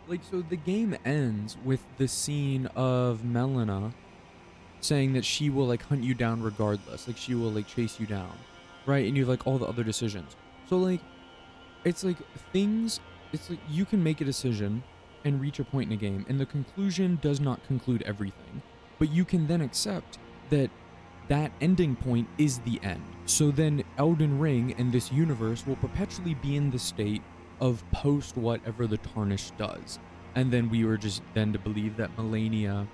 Like, so the game ends with the scene of Melina saying that she will like hunt you down regardless. Like she will like chase you down, right? And you have like all the other decisions. So like it's like things. It's like you can make a decision and reach a point in a game, and the conclusion does not conclude everything. But you can then accept that that ending point is the end. So then Elden Ring and this universe will perpetually be in the state of post whatever the Tarnished does. And then we were just then to believe that Melania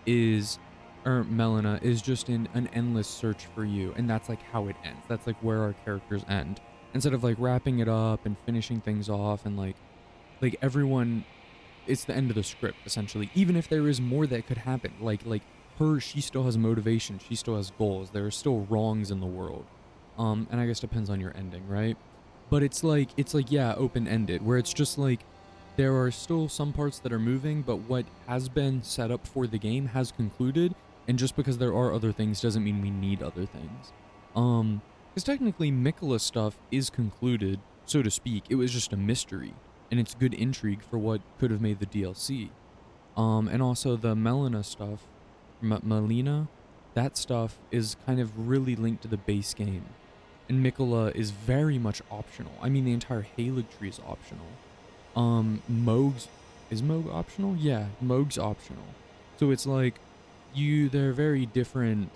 is or Melina is just in an endless search for you, and that's like how it ends. That's like where our characters end. Instead of like wrapping it up and finishing things off and like everyone, it's the end of the script essentially. Even if there is more that could happen, like her, she still has motivation, she still has goals. There are still wrongs in the world. And I guess depends on your ending, right? But it's like yeah, open ended, where it's just like there are still some parts that are moving, but what has been set up for the game has concluded, and just because there are other things doesn't mean we need other things. Because technically Mikola's stuff is concluded, so to speak. It was just a mystery, and it's good intrigue for what could have made the DLC. And also the Melina stuff, Melina, that stuff is kind of really linked to the base game, and Mikola is very much optional. I mean, the entire Halig tree is optional. Moog's is Moog optional? Yeah, Moog's optional. So it's like they're very different.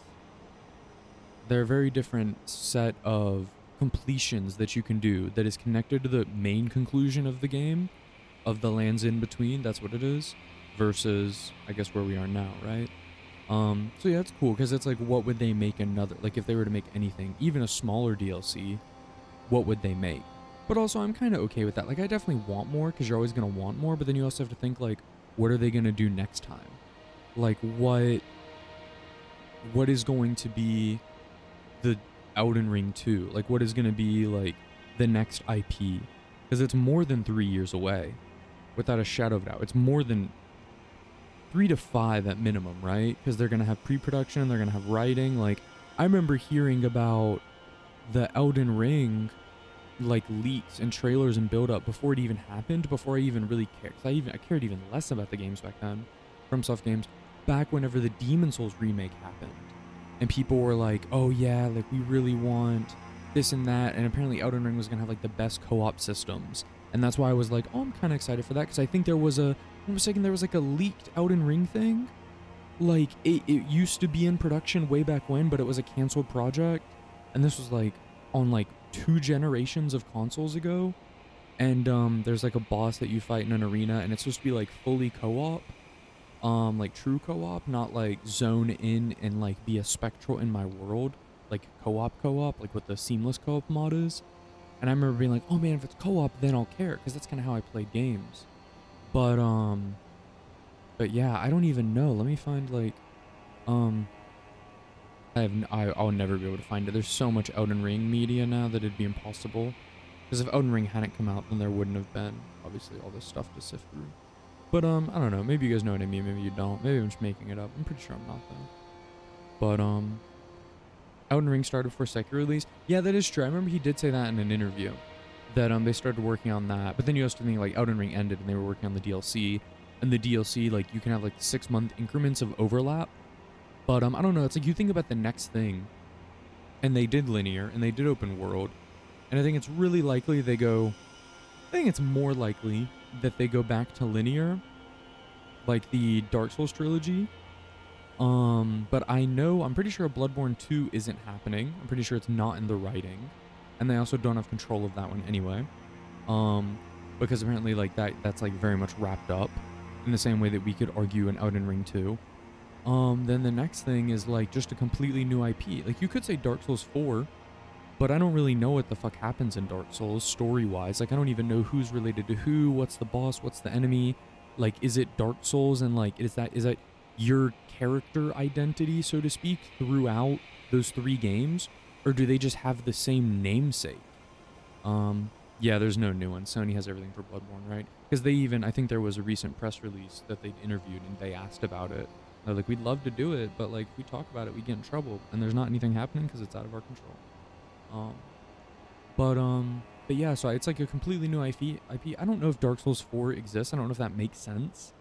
They're a very different set of completions that you can do that is connected to the main conclusion of the game, of the lands in between. That's what it is, versus I guess where we are now, right? So yeah, it's cool because it's like, what would they make another? Like, if they were to make anything, even a smaller DLC, what would they make? But also, I'm kind of okay with that. Like, I definitely want more because you're always gonna want more. But then you also have to think like, what are they gonna do next time? Like, what is going to be the Elden Ring 2? Like, what is gonna be like the next IP? Because it's more than 3 years away, without a shadow of a doubt. It's more than 3 to 5 at minimum, right? Because they're gonna have pre-production, they're gonna have writing. Like, I remember hearing about the Elden Ring like leaks and trailers and build up before it even happened, before I even really cared. Cause I cared even less about the games back then, FromSoft games, back whenever the Demon Souls remake happened, and people were like, "Oh yeah, like we really want this and that," and apparently Elden Ring was gonna have like the best co-op systems, and that's why I was like, "Oh, I'm kind of excited for that," because I think there was a, I'm mistaken, there was like a leaked Elden Ring thing. Like it used to be in production way back when, but it was a canceled project, and this was like on like 2 generations of consoles ago. And there's like a boss that you fight in an arena, and it's supposed to be like fully co-op, like true co-op, not like zone in and like be a spectral in my world, like co-op, like what the seamless co-op mod is. And I remember being like, oh man, if it's co-op, then I'll care, because that's kind of how I played games. But but yeah, I don't even know. Let me find like um I'll never be able to find it. There's so much Elden Ring media now that it'd be impossible. Because if Elden Ring hadn't come out, then there wouldn't have been obviously all this stuff to sift through. But I don't know. Maybe you guys know what I mean. Maybe you don't. Maybe I'm just making it up. I'm pretty sure I'm not though. But Elden Ring started before Sekiro release. Yeah, that is true. I remember he did say that in an interview, that they started working on that. But then you also think like Elden Ring ended and they were working on the DLC, and the DLC, like, you can have like 6 month increments of overlap. But I don't know. It's like you think about the next thing, and they did linear and they did open world, and I think it's really likely they go. I think it's more likely that they go back to linear, like the Dark Souls trilogy. But I'm pretty sure Bloodborne 2 isn't happening. I'm pretty sure it's not in the writing, and they also don't have control of that one anyway. Um, because apparently like that's like very much wrapped up in the same way that we could argue an Elden Ring 2. Then the next thing is like just a completely new IP. Like, you could say Dark Souls 4, but I don't really know what the fuck happens in Dark Souls story-wise. Like, I don't even know who's related to who, what's the boss, what's the enemy. Like, is it Dark Souls, and like is that your character identity, so to speak, throughout those 3 games? Or do they just have the same namesake? Yeah, there's no new one. Sony has everything for Bloodborne, right? Because I think there was a recent press release that they'd interviewed and they asked about it. They're like, we'd love to do it, but like, if we talk about it, we get in trouble, and there's not anything happening because it's out of our control. Um, but But yeah, so it's like a completely new IP. I don't know if Dark Souls 4 exists. I don't know if that makes sense.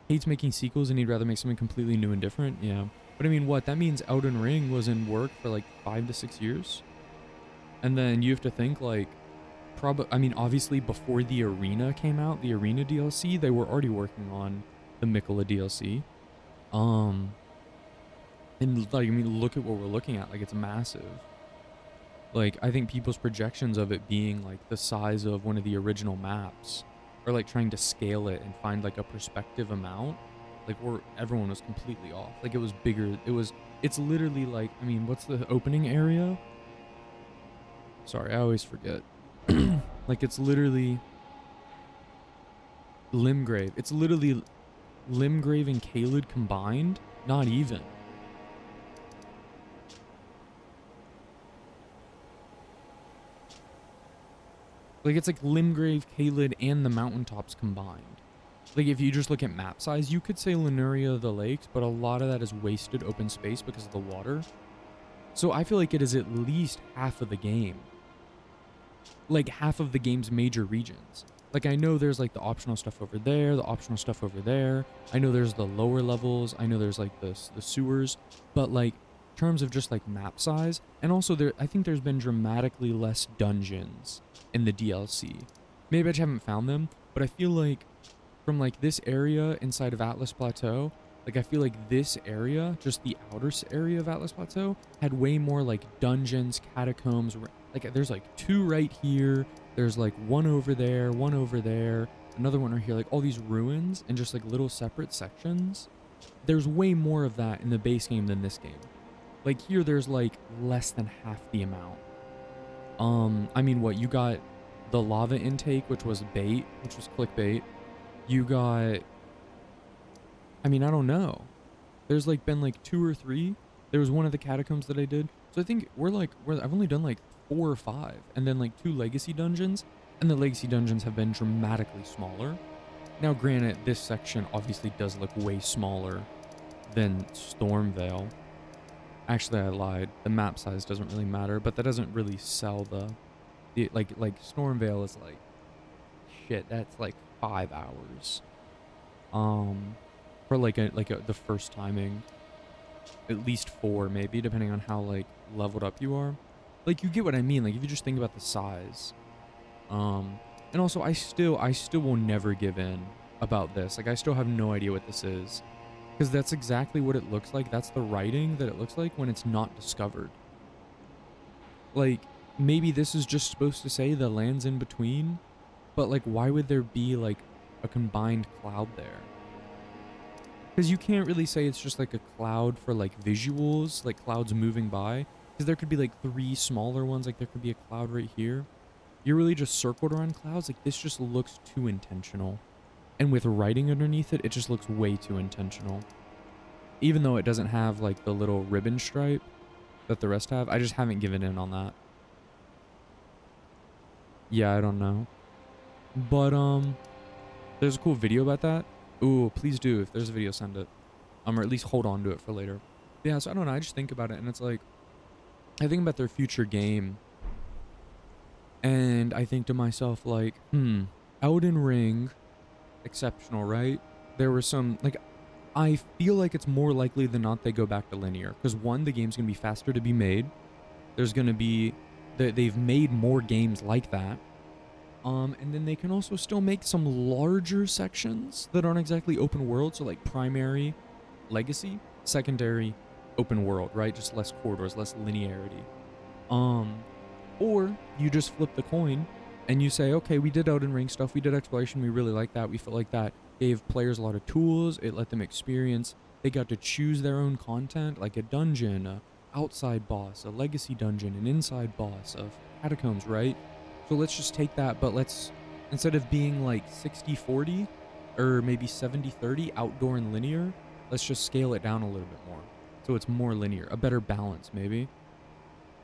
Hates making sequels and he'd rather make something completely new and different. Yeah. But I mean, what? That means Elden Ring was in work for like 5 to 6 years. And then you have to think like, I mean, obviously before the Arena came out, the Arena DLC, they were already working on the Mikola DLC. Um, and like, I mean, look at what we're looking at. Like, it's massive. Like, I think people's projections of it being like the size of one of the original maps, or like trying to scale it and find like a perspective amount, like everyone was completely off. Like, it was bigger. It's literally like, I mean, what's the opening area? Sorry, I always forget. Like, it's literally Limgrave. It's literally Limgrave and Caelid combined. Not even. Like, it's like Limgrave, Caelid, and the mountaintops combined. Like, if you just look at map size, you could say Lemuria, the lakes, but a lot of that is wasted open space because of the water. So I feel like it is at least half of the game. Like, half of the game's major regions. Like, I know there's like the optional stuff over there, the optional stuff over there. I know there's the lower levels. I know there's like the sewers. But like, in terms of just like map size, and also I think there's been dramatically less dungeons in the DLC. Maybe I just haven't found them, but I feel like from like this area inside of Atlas Plateau, like I feel like this area, just the outer area of Atlas Plateau, had way more like dungeons, catacombs. Like there's like 2 right here. There's like one over there, another one right here. Like all these ruins and just like little separate sections. There's way more of that in the base game than this game. Like here, there's like less than half the amount. I mean, what you got? The lava intake, which was bait, which was clickbait. You got, I mean, I don't know. There's like been like 2 or 3. There was one of the catacombs that I did. So I think I've only done like 4 or 5, and then like 2 legacy dungeons, and the legacy dungeons have been dramatically smaller. Now, granted, this section obviously does look way smaller than Stormvale. Actually, I lied. The map size doesn't really matter, but that doesn't really sell like Stormvale is like shit. That's like 5 hours. For like the first timing, at least 4 maybe, depending on how like leveled up you are. Like, you get what I mean. Like, if you just think about the size. And also I still will never give in about this. Like, I still have no idea what this is, because that's exactly what it looks like. That's the writing that it looks like when it's not discovered. Like, maybe this is just supposed to say the lands in between, but like, why would there be like a combined cloud there? Because you can't really say it's just like a cloud for like visuals, like clouds moving by. Because there could be like 3 smaller ones, like there could be a cloud right here. You're really just circled around clouds. Like, this just looks too intentional. And with writing underneath it, it just looks way too intentional. Even though it doesn't have like the little ribbon stripe that the rest have, I just haven't given in on that. Yeah, I don't know. But there's a cool video about that. Ooh, please do. If there's a video, send it. Or at least hold on to it for later. But yeah, so I don't know. I just think about it, and it's like, I think about their future game, and I think to myself, like, Elden Ring, exceptional, right? There were some, like, I feel like it's more likely than not they go back to linear. Because, one, the game's going to be faster to be made. There's going to be, they've made more games like that. And then they can also still make some larger sections that aren't exactly open world. So like primary, legacy, secondary, open world, right? Just less corridors, less linearity. Or you just flip the coin and you say, okay, we did Elden Ring stuff. We did exploration. We really like that. We felt like that gave players a lot of tools. It let them experience. They got to choose their own content, like a dungeon, a outside boss, a legacy dungeon, an inside boss, of catacombs, right? So let's just take that, but let's, instead of being like 60-40 or maybe 70-30 outdoor and linear, let's just scale it down a little bit more. So it's more linear, a better balance maybe.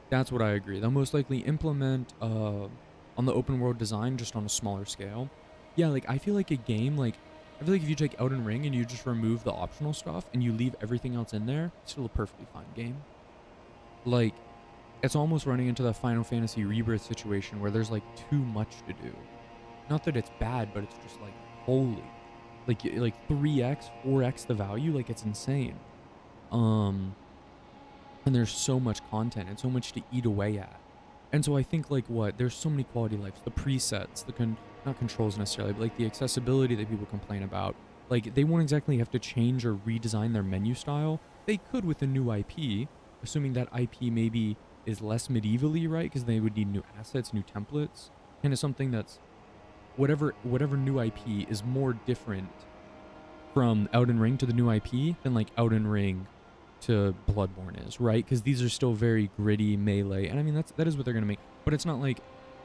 That's what I agree. They'll most likely implement on the open world design just on a smaller scale. Yeah, like I feel like a game, like I feel like if you take Elden Ring and you just remove the optional stuff and you leave everything else in there, it's still a perfectly fine game. Like, It's almost running into the Final Fantasy Rebirth situation where there's like too much to do. Not that it's bad, but it's just like holy, like 3x, 4x the value. Like it's insane. Um, and there's so much content and so much to eat away at. And so I think like what there's so many quality lives, the presets, not controls necessarily, but like the accessibility that people complain about. Like they won't exactly have to change or redesign their menu style. They could with a new IP, assuming that IP maybe is less medievally, right? Because they would need new assets, new templates, kind of something that's whatever new IP is more different from Elden Ring to the new IP than like Elden Ring to Bloodborne is, right? Because these are still very gritty melee, and I mean that is what they're gonna make. But it's not like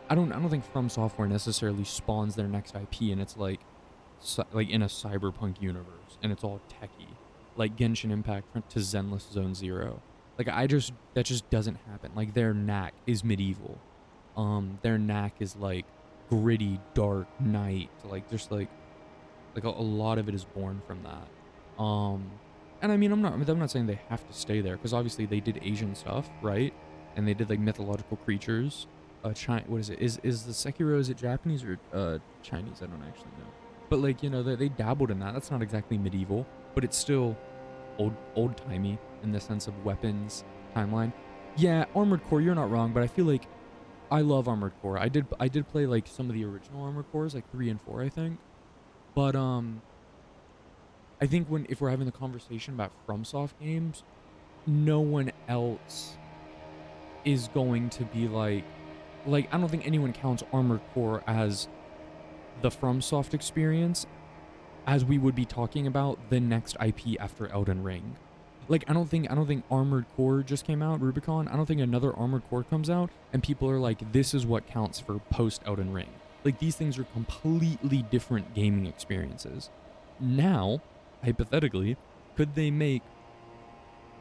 I don't think FromSoftware necessarily spawns their next IP and it's like like in a cyberpunk universe and it's all techie, like Genshin Impact to Zenless Zone Zero. Like that just doesn't happen. Like their knack is medieval. Their knack is like gritty, dark night. Like just like a lot of it is born from that. And I mean, I'm not saying they have to stay there because obviously they did Asian stuff, right? And they did like mythological creatures. What is it? Is the Sekiro, is it Japanese or Chinese? I don't actually know. But like, you know, they dabbled in that. That's not exactly medieval, but it's still old timey in the sense of weapons timeline. Yeah, Armored Core, you're not wrong, but I feel like I love Armored Core. I did play like some of the original Armored Cores, like 3 and 4, I think. But I think if we're having the conversation about FromSoft games, no one else is going to be like I don't think anyone counts Armored Core as the FromSoft experience as we would be talking about the next IP after Elden Ring. Like I don't think Armored Core just came out, Rubicon. I don't think another Armored Core comes out and people are like, this is what counts for post Elden Ring. Like these things are completely different gaming experiences. Now, hypothetically, could they make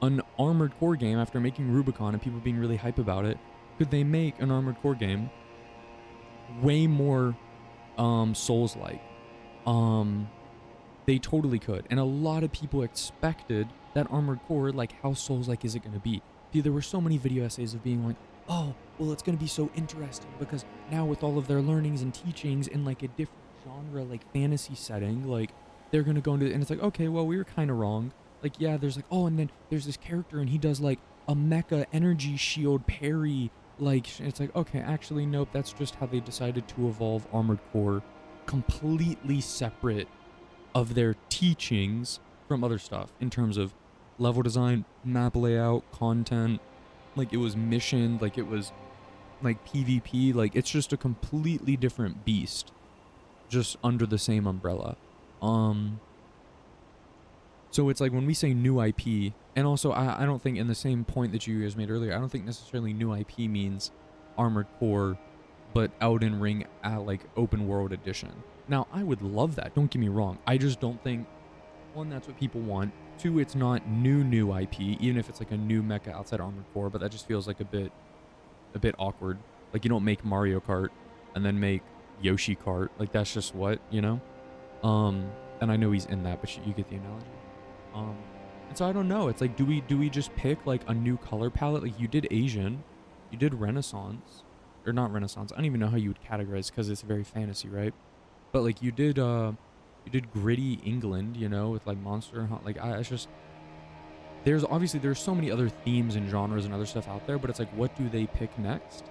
an Armored Core game after making Rubicon and people being really hype about it? Could they make an Armored Core game way more Souls-like? They totally could. And a lot of people expected that Armored Core, like how Souls-like is it going to be? Dude, there were so many video essays of being like, oh, well, it's going to be so interesting because now with all of their learnings and teachings in like a different genre, like fantasy setting, like they're going to go into, and it's like, okay, well, we were kind of wrong. Like, yeah, there's like, oh, and then there's this character and he does like a mecha energy shield parry. Like, it's like, okay, actually, nope, that's just how they decided to evolve Armored Core, completely separate of their teachings from other stuff in terms of level design, map layout, content. Like it was mission, like it was like PvP, like it's just a completely different beast just under the same umbrella. So it's like when we say new IP, and also I don't think in the same point that you guys made earlier, I don't think necessarily new IP means Armored Core, but Elden Ring like open world edition. Now I would love that. Don't get me wrong. I just don't think, one, that's what people want. Two, it's not new IP, even if it's like a new mecha outside Armored Core, but that just feels like a bit awkward. Like you don't make Mario Kart and then make Yoshi Kart. Like that's just what, you know? And I know he's in that, but you get the analogy. And so I don't know. It's like, do we just pick like a new color palette? Like you did Asian, you did Renaissance, or not Renaissance. I don't even know how you would categorize because it's very fantasy, right? But like you did gritty England, you know, with like Monster Hunt. Like it's just, there's so many other themes and genres and other stuff out there, but it's like, what do they pick next?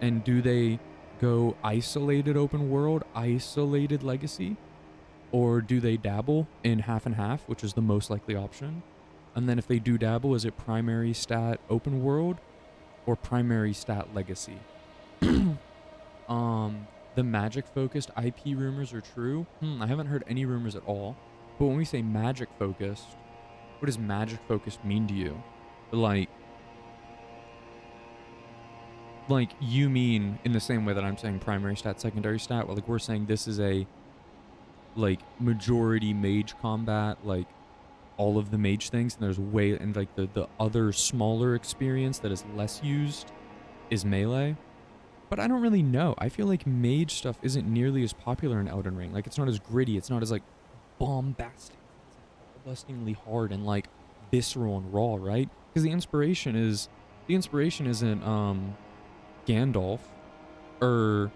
And do they go isolated open world, isolated legacy? Or do they dabble in half and half, which is the most likely option? And then if they do dabble, is it primary stat open world or primary stat legacy? The magic focused IP rumors are true. I haven't heard any rumors at all. But when we say magic focused, what does magic focused mean to you? Like you mean in the same way that I'm saying primary stat, secondary stat, well, like we're saying this is a like majority mage combat, like all of the mage things, and there's and like the other smaller experience that is less used is melee. But I don't really know. I feel like mage stuff isn't nearly as popular in Elden Ring. Like it's not as gritty, it's not as like bombastic, it's like bustingly hard and like visceral and raw, right? Because the inspiration is The inspiration isn't Gandalf or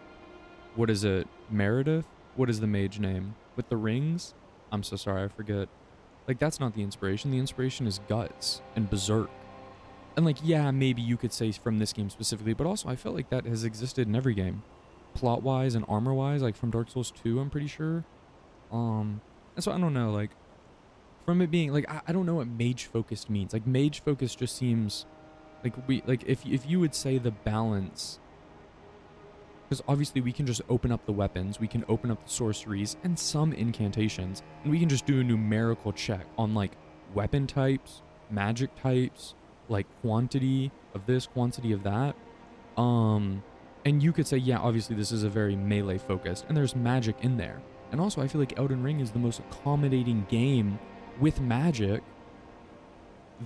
what is it? Meredith? What is the mage name? With the rings? I'm so sorry, I forget. Like, that's not the inspiration. The inspiration is Guts and Berserk. And, like, yeah, maybe you could say from this game specifically, but also I felt like that has existed in every game. Plot-wise and armor-wise, like from Dark Souls 2, I'm pretty sure. And so I don't know, like, from it being, like, I don't know what mage-focused means. Like, mage-focused just seems, like, if you would say the balance, because obviously we can just open up the weapons, we can open up the sorceries, and some incantations, and we can just do a numerical check on, like, weapon types, magic types, like, quantity of this, quantity of that. Um, and you could say, yeah, obviously this is a very melee focused, and there's magic in there. And also, I feel like Elden Ring is the most accommodating game with magic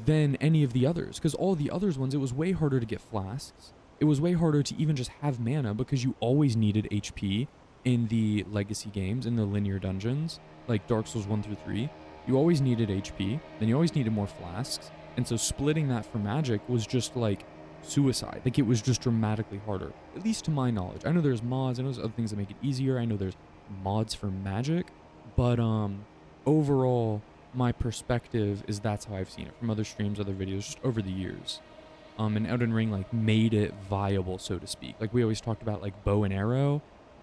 than any of the others, because all the others ones, it was way harder to get flasks. It was way harder to even just have mana because you always needed HP in the legacy games, in the linear dungeons, like Dark Souls 1 through 3. You always needed HP, then you always needed more flasks. And so splitting that for magic was just like suicide. Like, it was just dramatically harder, at least to my knowledge. I know there's mods, I know there's other things that make it easier. I know there's mods for magic, but overall, my perspective is that's how I've seen it from other streams, other videos, just over the years. And Elden Ring, like, made it viable, so to speak. Like, we always talked about, like, bow and arrow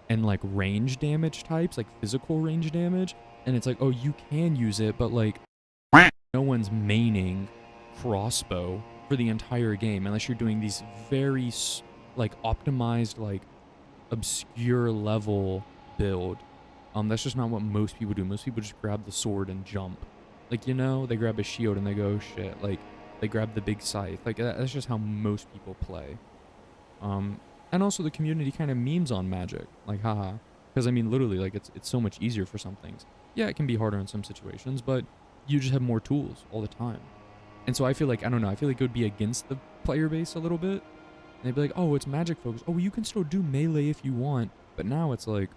and, like, range damage types, like physical range damage. And it's like, oh, you can use it, but, like, no one's maining crossbow for the entire game unless you're doing these very, like, optimized, like, obscure level build. That's just not what most people do. Most people just grab the sword and jump. Like, you know, they grab a shield and they go, oh, shit. Like, they grab the big scythe. Like, that's just how most people play. And also the community kind of memes on magic. Like, haha. Because, I mean, literally, like, it's so much easier for some things. Yeah, it can be harder in some situations, but you just have more tools all the time. And so I feel like, I don't know, I feel like it would be against the player base a little bit. And they'd be like, oh, it's magic focused. Oh, you can still do melee if you want. But now it's like,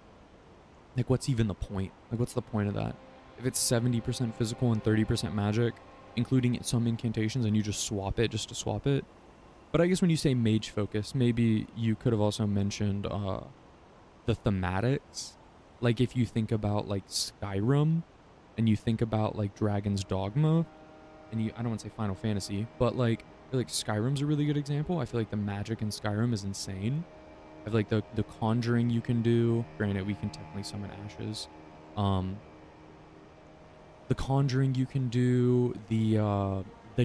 what's even the point? Like, what's the point of that? If it's 70% physical and 30% magic, including some incantations, and you just swap it just to swap it. But I guess when you say mage focus, maybe you could have also mentioned the thematics. Like, if you think about, like, Skyrim, and you think about, like, Dragon's Dogma, and I don't want to say Final Fantasy, but, like, I feel like Skyrim's a really good example. I feel like the magic in Skyrim is insane. I feel like the conjuring you can do. Granted, we can technically summon ashes. The conjuring you can do, the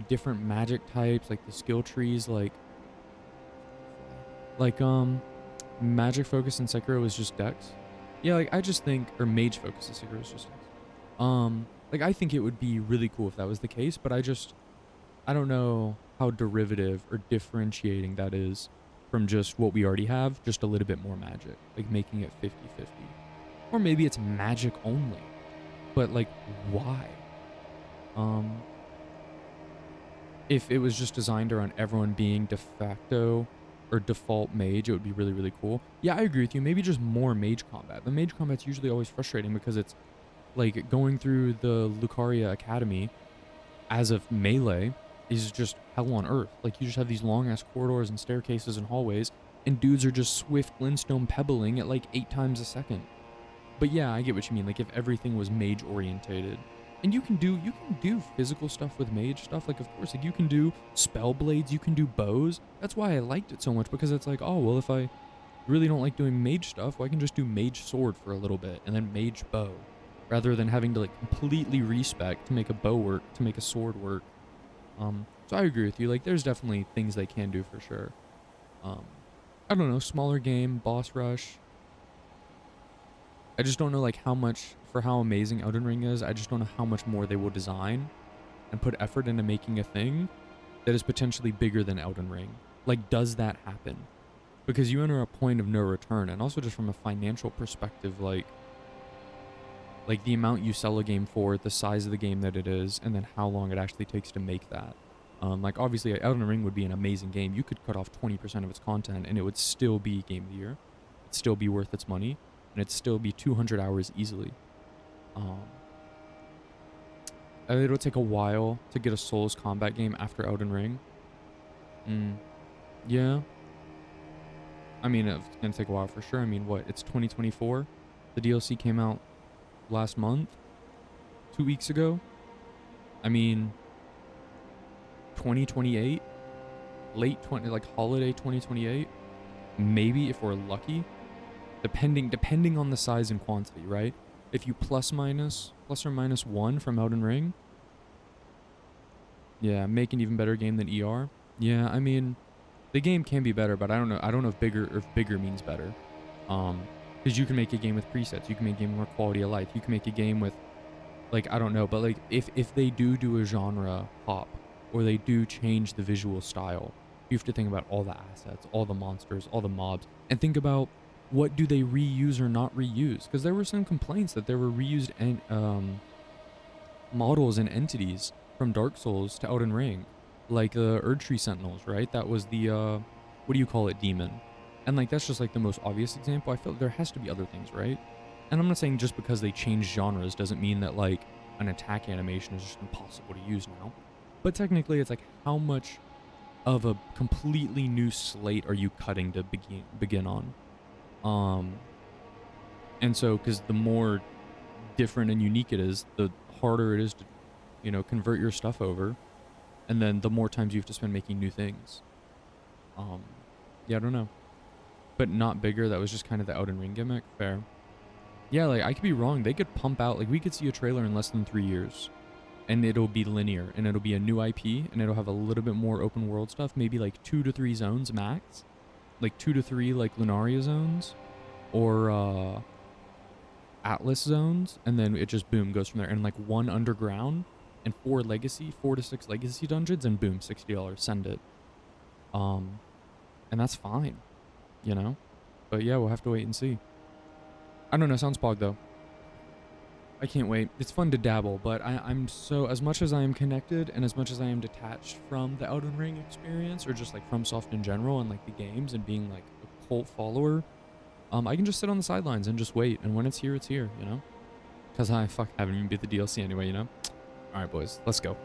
different magic types, like the skill trees, like magic focus in Sekiro is just dex. Yeah, like, I just think, or mage focus in Sekiro is just dex. Like, I think it would be really cool if that was the case, but I don't know how derivative or differentiating that is from just what we already have, just a little bit more magic, like making it 50-50. Or maybe it's magic only, but, like, why? If it was just designed around everyone being de facto or default mage, it would be really, really cool. Yeah, I agree with you. Maybe just more mage combat. The mage combat's usually always frustrating because it's like going through the Lucaria Academy as of melee is just hell on earth. Like, you just have these long ass corridors and staircases and hallways, and dudes are just swift glintstone pebbling at like 8 times a second. But yeah, I get what you mean. Like, if everything was mage orientated, and you can do physical stuff with mage stuff. Like, of course, like, you can do spell blades, you can do bows. That's why I liked it so much, because it's like, oh, well, if I really don't like doing mage stuff, well, I can just do mage sword for a little bit and then mage bow, rather than having to, like, completely respec to make a bow work, to make a sword work. So I agree with you. Like, there's definitely things they can do for sure. I don't know, smaller game, boss rush. I just don't know, like, how much, for how amazing Elden Ring is, I just don't know how much more they will design and put effort into making a thing that is potentially bigger than Elden Ring. Like, does that happen? Because you enter a point of no return, and also just from a financial perspective, like the amount you sell a game for, the size of the game that it is, and then how long it actually takes to make that. Like, obviously, Elden Ring would be an amazing game. You could cut off 20% of its content, and it would still be Game of the Year. It'd still be worth its money, and it'd still be 200 hours easily. It'll take a while to get a Souls combat game after Elden Ring. Yeah. I mean, it's gonna take a while for sure. I mean, what? It's 2024. The DLC came out last month, 2 weeks ago. I mean, 2028, late 20, like holiday 2028. Maybe if we're lucky, depending on the size and quantity, right? If you plus or minus one from Elden Ring, yeah, make an even better game than ER. Yeah, I mean, the game can be better, but I don't know. I don't know if bigger means better. Because you can make a game with presets, you can make a game with more quality of life, you can make a game with like I don't know, but like if they do a genre hop or they do change the visual style, you have to think about all the assets, all the monsters, all the mobs, and think about what do they reuse or not reuse. Because there were some complaints that there were reused and models and entities from Dark Souls to Elden Ring, like the Erdtree Sentinels, right? That was the what do you call it, demon, and like that's just like the most obvious example. I feel like there has to be other things, right? And I'm not saying just because they change genres doesn't mean that like an attack animation is just impossible to use now. But technically, it's like how much of a completely new slate are you cutting to begin on? Um, and so because the more different and unique it is, the harder it is to convert your stuff over, and then the more times you have to spend making new things. Um, yeah, I don't know, but not bigger. That was just kind of the Elden Ring gimmick. Fair. Yeah, like I could be wrong. They could pump out like we could see a trailer in less than 3 years, and it'll be linear, and it'll be a new IP, and it'll have a little bit more open world stuff. Maybe like 2 to 3 zones max, like 2 to 3 like Lunaria zones, or Atlas zones, and then it just boom goes from there. And like 1 underground and 4 to 6 legacy dungeons, and boom, $60. Send it. Um, and that's fine, you know. But yeah, we'll have to wait and see. I don't know. Sounds pog though. I can't wait. It's fun to dabble, but I'm so, as much as I am connected and as much as I am detached from the Elden Ring experience or just like FromSoft in general and like the games and being like a cult follower, I can just sit on the sidelines and just wait. And when it's here, you know? Because I haven't even beat the DLC anyway, you know? All right, boys, let's go.